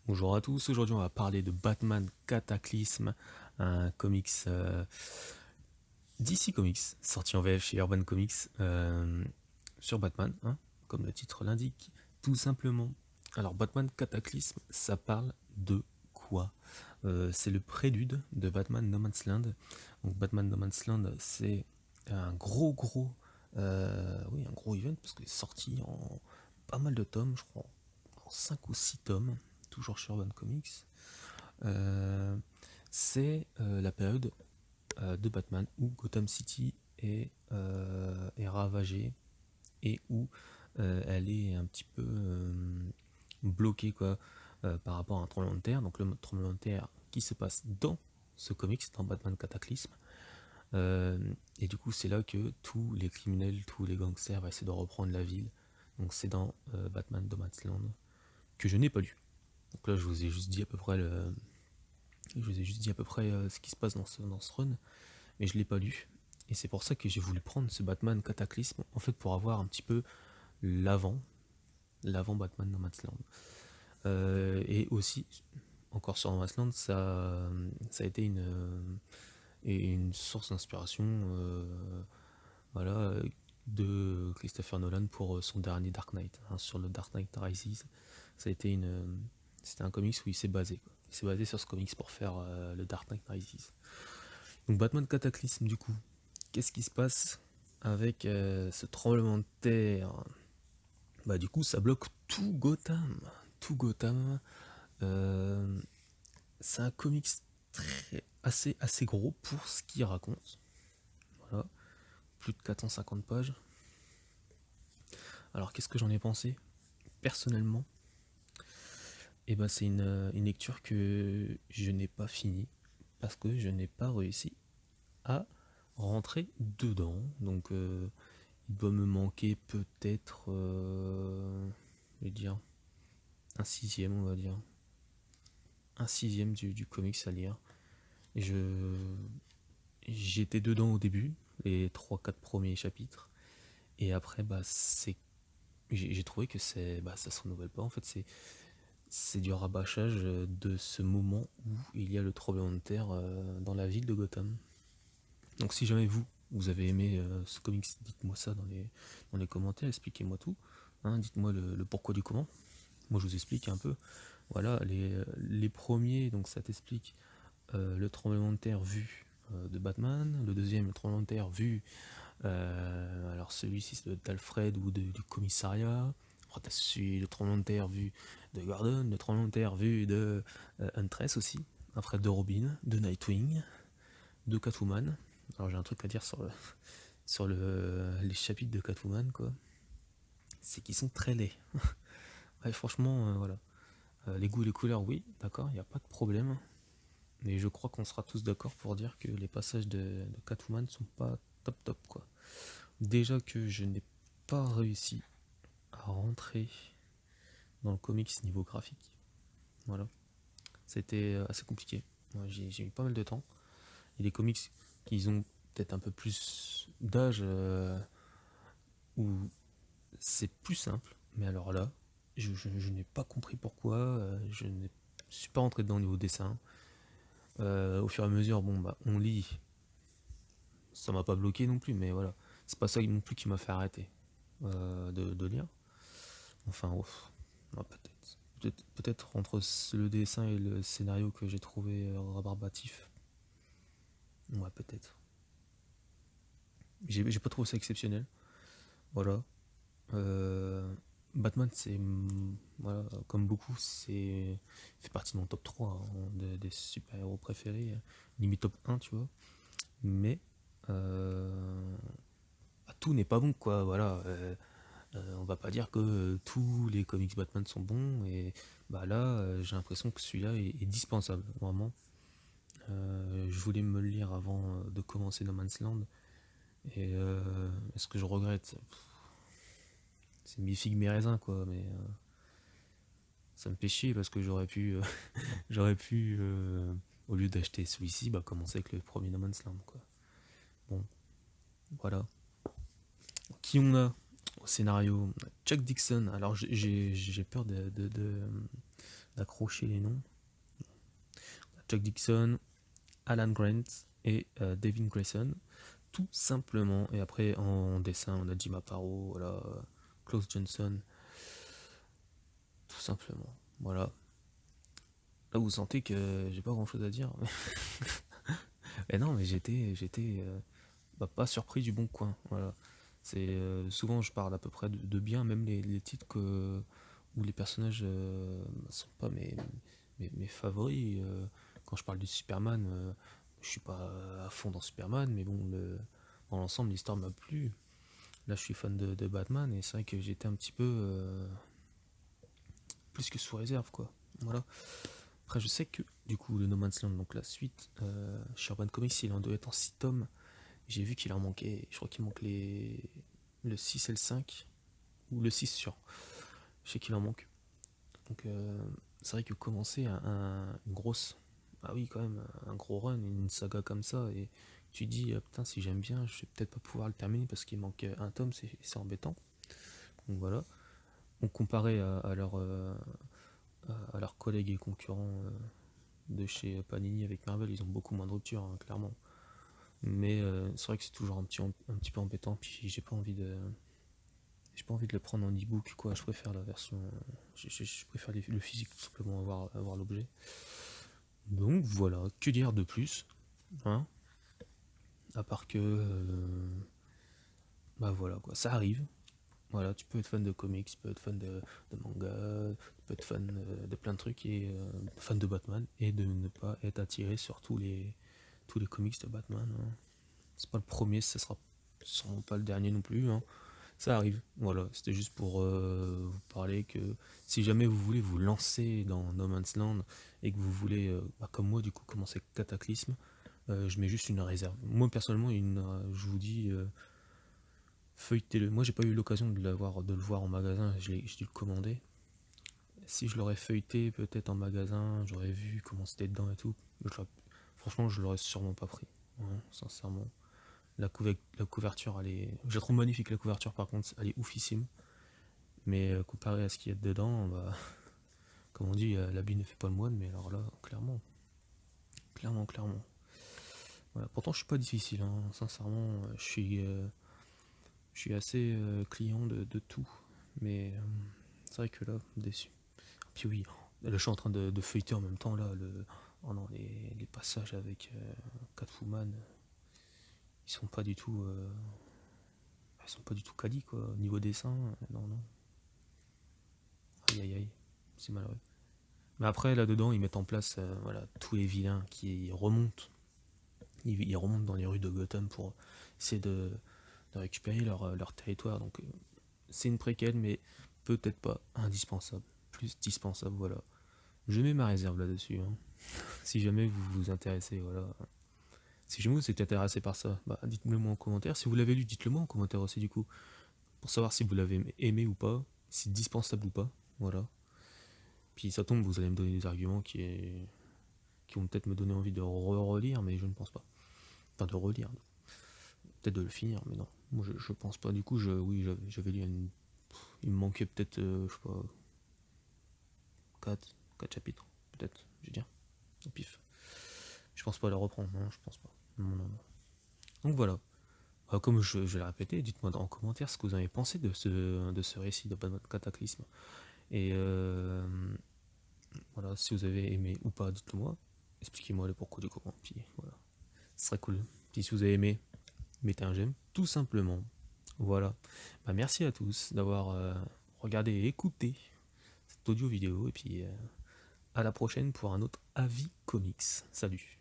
Bonjour à tous, aujourd'hui on va parler de Batman Cataclysme, un comics DC Comics, sorti en VF chez Urban Comics, sur Batman, hein, comme le titre l'indique, tout simplement. Alors Batman Cataclysme, ça parle de quoi? C'est le prélude de Batman No Man's Land. Donc Batman No Man's Land, c'est un oui, un gros event, parce qu'il est sorti en pas mal de tomes, je crois, en 5 ou 6 tomes, toujours chez Urban Comics. Euh, c'est la période de Batman où Gotham City est ravagée et où elle est un petit peu bloquée quoi, par rapport à un tremblement de terre. Donc le tremblement de terre qui se passe dans ce comics, dans Batman Cataclysme. Euh, et du coup, c'est là que tous les criminels, tous les gangsters vont essayer de reprendre la ville. Donc c'est dans Batman No Man's Land que je n'ai pas lu. Donc là, je vous ai juste dit à peu près ce qui se passe dans ce run, mais je l'ai pas lu. Et c'est pour ça que j'ai voulu prendre ce Batman Cataclysme, en fait, pour avoir un petit peu l'avant, l'avant Batman No Man's Land. Et aussi, encore sur No Man's Land, ça a été une source d'inspiration, voilà, de Christopher Nolan pour son dernier Dark Knight, hein, sur le Dark Knight Rises. Ça a été c'était un comics où il s'est basé, quoi. Il s'est basé sur ce comics pour faire le Dark Knight Rises. Donc Batman Cataclysme, du coup, qu'est-ce qui se passe avec ce tremblement de terre? Bah du coup, ça bloque tout Gotham. Tout Gotham. Euh, c'est un comics assez gros pour ce qu'il raconte. Voilà, plus de 450 pages. Alors qu'est-ce que j'en ai pensé? Personnellement, eh ben, c'est une lecture que je n'ai pas finie parce que je n'ai pas réussi à rentrer dedans. Donc il doit me manquer peut-être, je vais dire, un sixième, on va dire. Un sixième du comics à lire. Et j'étais dedans au début, les trois quatre premiers chapitres. Et après, bah, j'ai trouvé que ça se renouvelle pas. En fait, c'est du rabâchage de ce moment où il y a le tremblement de terre dans la ville de Gotham. Donc si jamais vous avez aimé ce comics, dites-moi ça dans les commentaires, expliquez-moi tout. Hein, dites-moi le pourquoi du comment. Moi je vous explique un peu. Voilà, les premiers, donc ça t'explique le tremblement de terre vu de Batman, le deuxième le tremblement de terre vu, alors celui-ci c'est d'Alfred ou du commissariat. Après t'as le tremblement de terre vu de Gordon, le tremblement de terre vu de Huntress aussi, après de Robin, de Nightwing, de Catwoman. Alors j'ai un truc à dire les chapitres de Catwoman quoi, c'est qu'ils sont très laids. Ouais, franchement, voilà. Les goûts et les couleurs, oui, d'accord, il n'y a pas de problème. Mais je crois qu'on sera tous d'accord pour dire que les passages de Catwoman sont pas top top quoi. Déjà que je n'ai pas réussi à rentrer dans le comics niveau graphique. Voilà. C'était assez compliqué. Ouais, j'ai eu pas mal de temps. Et les comics qui ont peut-être un peu plus d'âge où c'est plus simple. Mais alors là, je n'ai pas compris pourquoi. Je ne suis pas rentré dedans au niveau dessin. Au fur et à mesure, bon bah on lit, ça m'a pas bloqué non plus, mais voilà, c'est pas ça non plus qui m'a fait arrêter de lire. Enfin, ouf, ouais, peut-être entre le dessin et le scénario que j'ai trouvé rabarbatif. Ouais, peut-être. J'ai pas trouvé ça exceptionnel. Voilà. Euh, Batman, voilà, comme beaucoup, fait partie de mon top 3 hein, des super-héros préférés, limite top 1, tu vois. Mais tout n'est pas bon, quoi. Voilà. On va pas dire que tous les comics Batman sont bons, et bah là, j'ai l'impression que celui-là est dispensable, vraiment. Je voulais me le lire avant de commencer No Man's Land, et ce que je regrette, c'est mes figues, mes raisins, quoi, mais ça me fait chier parce que j'aurais pu au lieu d'acheter celui-ci, bah, commencer avec le premier No Man's Land, quoi. Bon, voilà. Qui on a au scénario? Chuck Dixon. Alors j'ai peur d'accrocher les noms. Jack Dixon, Alan Grant et Devin Grayson, tout simplement. Et après en dessin, on a Jim Aparo, voilà, Klaus Johnson, tout simplement. Voilà. Là, vous sentez que j'ai pas grand chose à dire. Et non, mais j'étais pas surpris du bon coin. Voilà. C'est souvent je parle à peu près de bien, même les titres où les personnages sont pas mes favoris. Quand je parle du Superman, je suis pas à fond dans Superman, mais bon, dans l'ensemble, l'histoire m'a plu. Là, je suis fan de Batman et c'est vrai que j'étais un petit peu plus que sous réserve, quoi. Voilà. Après, je sais que du coup, le No Man's Land, donc la suite, chez Urban Comics, il en doit être en 6 tomes. J'ai vu qu'il en manquait, je crois qu'il manque le 6 et le 5, ou le 6 sûr. Je sais qu'il en manque. Donc c'est vrai que commencer une grosse, ah oui quand même, un gros run, une saga comme ça, et tu dis, putain si j'aime bien, je vais peut-être pas pouvoir le terminer parce qu'il manque un tome, c'est embêtant. Donc voilà. Donc comparé à leurs collègues et concurrents de chez Panini avec Marvel, ils ont beaucoup moins de rupture, hein, clairement. Mais c'est vrai que c'est toujours un petit peu embêtant, puis j'ai pas envie de le prendre en e-book, quoi. Je préfère la version. Je préfère le physique, tout simplement, avoir l'objet. Donc voilà, que dire de plus, hein. À part que. Bah voilà, quoi. Ça arrive. Voilà, tu peux être fan de comics, tu peux être fan de manga, tu peux être fan de plein de trucs, et fan de Batman, et de ne pas être attiré sur tous les comics de Batman, hein. C'est pas le premier, ce sera sûrement pas le dernier non plus, hein. Ça arrive, voilà, c'était juste pour vous parler que si jamais vous voulez vous lancer dans No Man's Land et que vous voulez, comme moi du coup, commencer Cataclysme, je mets juste une réserve. Moi personnellement, je vous dis, feuilletez-le. Moi j'ai pas eu l'occasion de le voir en magasin, j'ai dû le commander. Si je l'aurais feuilleté peut-être en magasin, j'aurais vu comment c'était dedans et tout. Franchement, je l'aurais sûrement pas pris, hein, sincèrement. La couverture, elle est. Je la trouve magnifique, la couverture, par contre, elle est oufissime. Mais comparé à ce qu'il y a dedans, bah, comme on dit, l'habit ne fait pas le moine, mais alors là, clairement, clairement, clairement. Voilà. Pourtant, je suis pas difficile, hein. Sincèrement, je suis assez client de tout. Mais c'est vrai que là, déçu. Puis oui, là, je suis en train de feuilleter en même temps, là, oh non, les passages avec Catwoman, ils sont pas du tout. Ils sont pas du tout quali, quoi. Niveau dessin, non, non. Aïe, aïe, aïe. C'est malheureux. Mais après, là-dedans, ils mettent en place voilà, tous les vilains qui remontent. Ils remontent dans les rues de Gotham pour essayer de récupérer leur territoire. Donc, c'est une préquelle, mais peut-être pas indispensable. Plus dispensable, voilà. Je mets ma réserve là-dessus, hein. Si jamais vous vous intéressez, voilà. Si jamais vous êtes intéressé par ça, bah, dites-le moi en commentaire. Si vous l'avez lu, dites-le moi en commentaire aussi, du coup. Pour savoir si vous l'avez aimé ou pas, si c'est dispensable ou pas. Voilà. Puis ça tombe, vous allez me donner des arguments qui vont peut-être me donner envie de relire, mais je ne pense pas. Enfin, de relire. Peut-être de le finir, mais non. Moi, je pense pas. Du coup, oui, j'avais lu il me manquait peut-être, je sais pas, 4 chapitres. Peut-être, je vais dire. Au pif. Je pense pas la reprendre, non, je pense pas. Non, non, non. Donc voilà. Comme je l'ai répété, dites-moi en commentaire ce que vous avez pensé de ce récit de Batman Cataclysme. Et voilà, si vous avez aimé ou pas, dites-le moi. Expliquez-moi le pourquoi du comment. Puis voilà, ce serait cool. Puis si vous avez aimé, mettez un j'aime, tout simplement. Voilà. Bah, merci à tous d'avoir regardé et écouté cette audio vidéo. Et puis à la prochaine pour un autre avis comics. Salut.